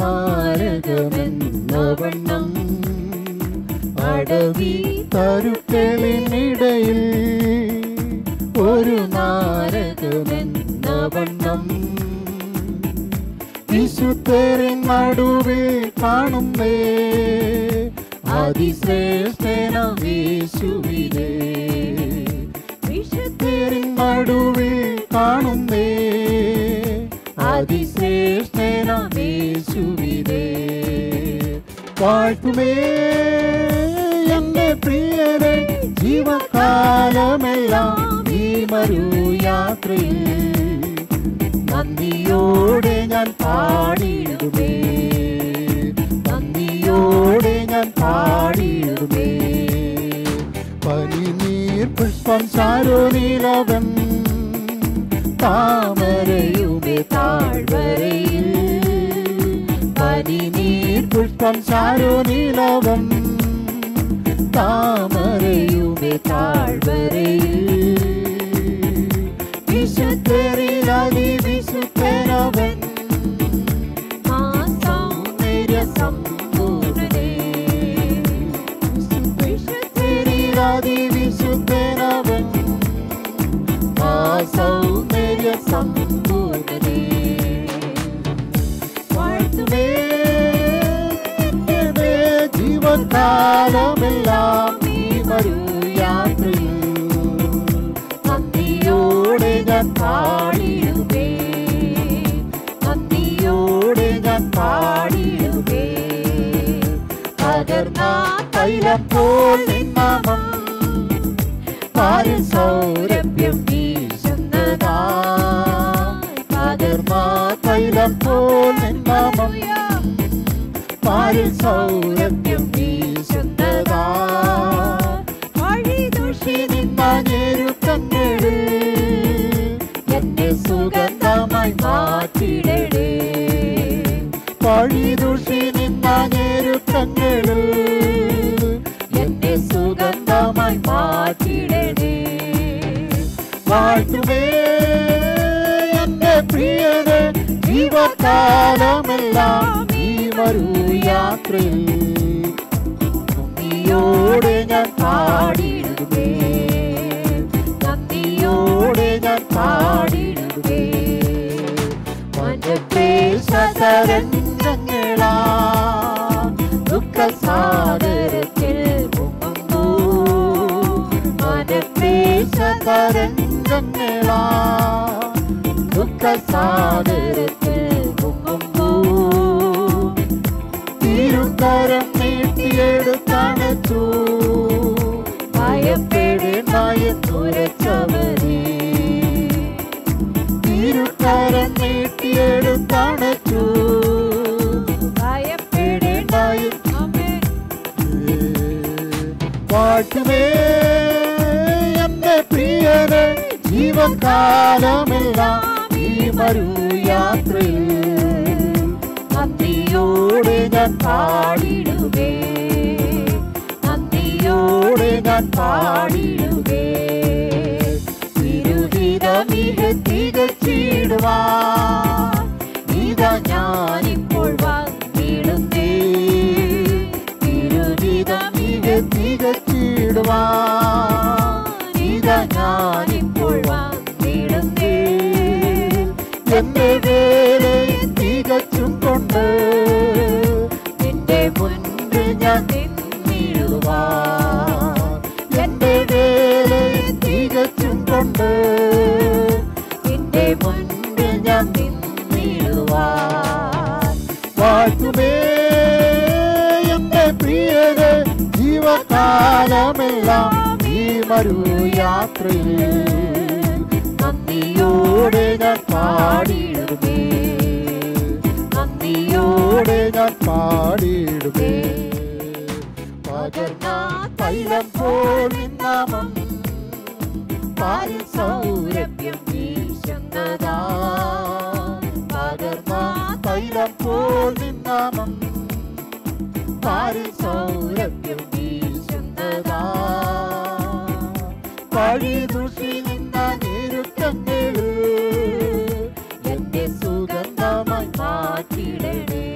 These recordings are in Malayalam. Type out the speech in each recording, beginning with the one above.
മാരകമെന്ന വണ്ണം അടവി തരുക്കളിനിടയിൽ ഒരു മാരകമെന്ന വണ്ണം വിശുദ്ധരിൻ നടുവിൽ കാണുന്നേ അതിശ്രേഷ്ഠനാം യേശുവിനെ. വിശുദ്ധരിൻ നടുവിൽ കാണുന്നേ അതിശ്രേഷ്ഠനാം യേശുവിനെ. വാഴ്ത്തുമേ എന്റെ പ്രിയരെ ജീവകാലമെല്ലാം ഈ മരുയാത്രയിൽ നന്ദിയോടെ ഞാൻ പാടിയിടുമേ, നന്ദിയോടെ ഞാൻ പാടിയിടുമേ. പനിനീർ പുഷ്പം ശാരോനിലവൻ താമരയുടെ താഴ്വരയിൽ. പനിനീർ പുഷ്പം ശാരോനിലവൻ താമരയുടെ താഴ്വരയിൽ. വിശുദ്ധരിൽ അതിവിശുദ്ധനവൻ സൗന്ദര്യ സമ്പൂർണ്ണനേ. വിശുദ്ധരിൽ അതിവിശുദ്ധനവൻ സൗന്ദര്യ സമ്പൂർണ്ണനേ. വാഴ്ത്തുമേ ജീവകാലമെല്ലാം ഈ മരുയാത്രയിൽ നന്ദിയോടെ ഞാൻ പാടിയിടുമേ, നന്ദിയോടെ ഞാൻ പാടിയിടുമേ. പകർന്ന തൈലം പോൽ നിൻ നാമം പാരിൽ സൗരഭ്യം വീശുന്നതാ. പകർന്ന തൈലം പോൽ നിൻ നാമം പാരിൽ സൗരഭ്യം വീശുന്നതാ. വഴിദൂഷി നിന്ന ഞെരുക്കങ്ങളിൽ എന്നെ സുഗന്ധമായി മാറ്റിടണേ. വഴിദൂഷി നിന്ന ഞെരുക്കങ്ങളിൽ എന്നെ സുഗന്ധമായി മാറ്റിടണേ. വാഴ്ത്തുമേ എന്റെ പ്രിയനെ ജീവകാലമെല്ലാം ഈ മരുയാത്രയിൽ നന്ദിയോടെ ഞാൻ പാടിയിടുമേ, നന്ദിയോടെ ഞാൻ പാടിയിടുമേ. മനക്ലേശതരംഗങ്ങളാ ദുഃഖസാഗരത്തിൽ മുങ്ങുന്നു. മനക്ലേശതരംഗങ്ങളാ ദുഃഖസാഗരത്തിൽ മുങ്ങുന്നു. തിരുക്കരം നീട്ടിയെടുത്തണച്ചു ഭയപ്പെടേണ്ടെന്നുരച്ചവനേ. തിരുക്കരം നീട്ടിയെടുത്തണച്ചു ഭയപ്പെടേണ്ടെന്ന്. വാഴ്ത്തുമേ എന്റെ പ്രിയനെ ജീവകാലമെല്ലാം ഈ മരുയാത്രയിൽ നന്ദിയോടെ ഞാൻ പാടിയിടുമേ, നന്ദിയോടെ ഞാൻ പാടിയിടുമേ. തിരുഹിതമിക തികച്ചിടുവാൻ ഇതാ ഞാനിപ്പോൾ വന്നിടുന്നേ. തിരുഹിതമിക തികച്ചിടുവാൻ ഇതാ ഞാനിപ്പോൾ വന്നിടുന്നേ. എന്റെ വേലയെ തികച്ചും കൊണ്ട് നിന്റെ മുൻപിൽ ഞാൻ നിന്നിടുവാൻ. എന്റെ വേലയെ തികച്ചും കൊണ്ട് നിന്റെ മുൻപിൽ ഞാൻ നിന്നിടുവാൻ. വാഴ്ത്തുമേ എന്റെ പ്രിയനെ ജീവകാലമെല്ലാം ഈ മരുയാത്രയിൽ നന്ദിയോടെ ഞാൻ പാടിയിടുമേ, നന്ദിയോടെ ഞാൻ പാടിയിടുമേ. പകർന്ന തൈലം പോൽ നിൻ നാമം പാരിൽ സൗരഭ്യം വീശുന്നതാ. പകർന്ന തൈലം പോൽ നിൻ നാമം പാരിൽ സൗരഭ്യം വീശുന്നതാ. വഴിദൂഷി നിന്ന ഞെരുക്കങ്ങളിൽ എന്നെ സുഗന്ധമായി മാറ്റിടണേ.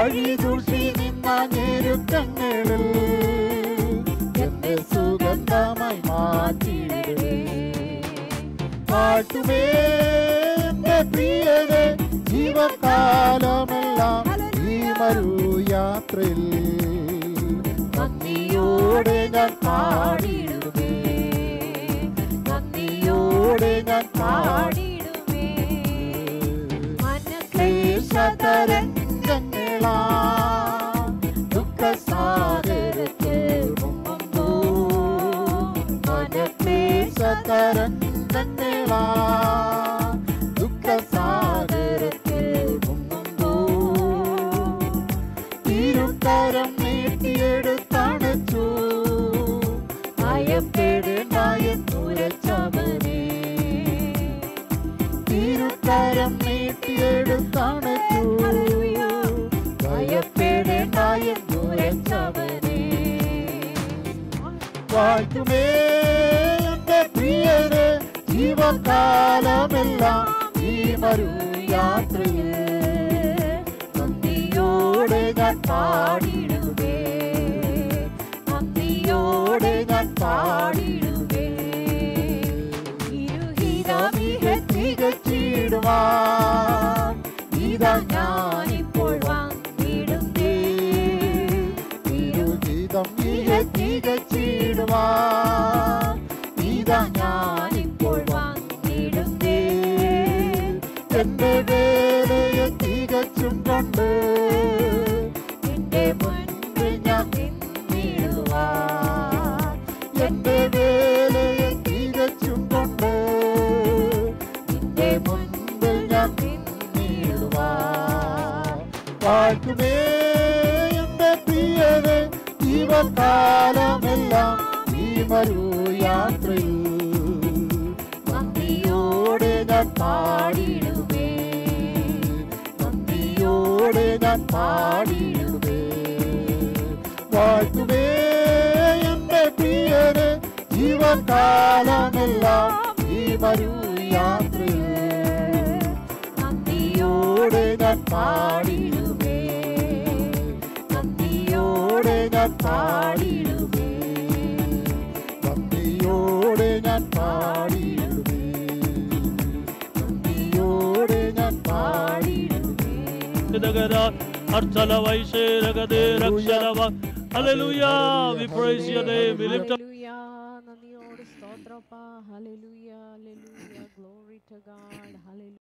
വഴി ദൂഷി നിന്ന ഞെരുക്കങ്ങളിൽ എന്നെ സുഗന്ധമായി മാറ്റിയിടേ. പാട്ടുമേ എന്റെ പ്രിയരെ ജീവകാലമെല്ലാം ഈ മരുയാത്രയിൽ നന്ദിയോടെ ഞാൻ പാടിയിടുമേ, നന്ദിയോടെ ഞാൻ പാടിയിടുമേ. മനക്ലേശതരംഗങ്ങളാ ദുഃഖസാഗരത്തിൽ മുങ്ങുമ്പോ, മനക്ലേശതരംഗങ്ങളാ ദുഃഖസാഗരത്തിൽ മുങ്ങുമ്പോ, തിരുക്കരം നീട്ടിയെടുത്തണച്ചു ഭയപ്പെടേണ്ടായെന്നുരച്ചവനേ. തിരുക്കരം നീട്ടിയെടുത്തണച്ചു ഭയപ്പെടേണ്ടായെന്നുരച്ചവനേ. വാഴ്ത്തുമേ എന്റെ പ്രിയരെ ജീവകാലമെല്ലാം ഈ മരുയാത്രയിൽ നന്ദിയോടെ ഞാൻ പാടിയിടുമേ, നന്ദിയോടെ ഞാൻ പാടിയിടുമേ. ഇരുഹിതമിക തികച്ചിടുവാൻ ഇതാ ഞാനിപ്പോൾ വന്നിടുന്നേ. ഇരുഹിതം മിക തികച്ചിടുവാൻ ഇതാ ഞാനിപ്പോൾ വന്നിടുന്നേ. എന്റെ വേലയെ തികച്ചും കൊണ്ട് എന്റെ മുൻപിൽ ഞാൻ നിന്നിടുവാൻ, എന്റെ വേലയെ തികച്ചും കൊണ്ട് എന്റെ മുൻപിൽ ഞാൻ നിന്നിടുവാൻ. വാഴ്ത്തുമേ എന്റെ പ്രിയരെ ജീവകാലമെല്ലാം ഈ മരുയാത്രയിൽ നന്ദിയോടെ ഞാൻ പാടിയിടുമേ, നന്ദിയോടെ ഞാൻ പാടിയിടുമേ. വാഴ്ത്തുമേ എന്റെ പ്രിയരെ ജീവകാലമെല്ലാം ഈ മരുയാത്രയിൽ നന്ദിയോടെ ഞാൻ പാടിയിടുമേ, നന്ദിയോടെ ഞാൻ പാടിയിടുമേ, നന്ദിയോടെ ഞാൻ പാടിയിടുമേ, നന്ദിയോടെ ഞാൻ പാടിയിടുമേ. Hallelujah, we praise your name, we lift up. നന്ദിയോട് സ്തോത്രപ്പാ. Hallelujah, hallelujah, glory to God, hallelujah.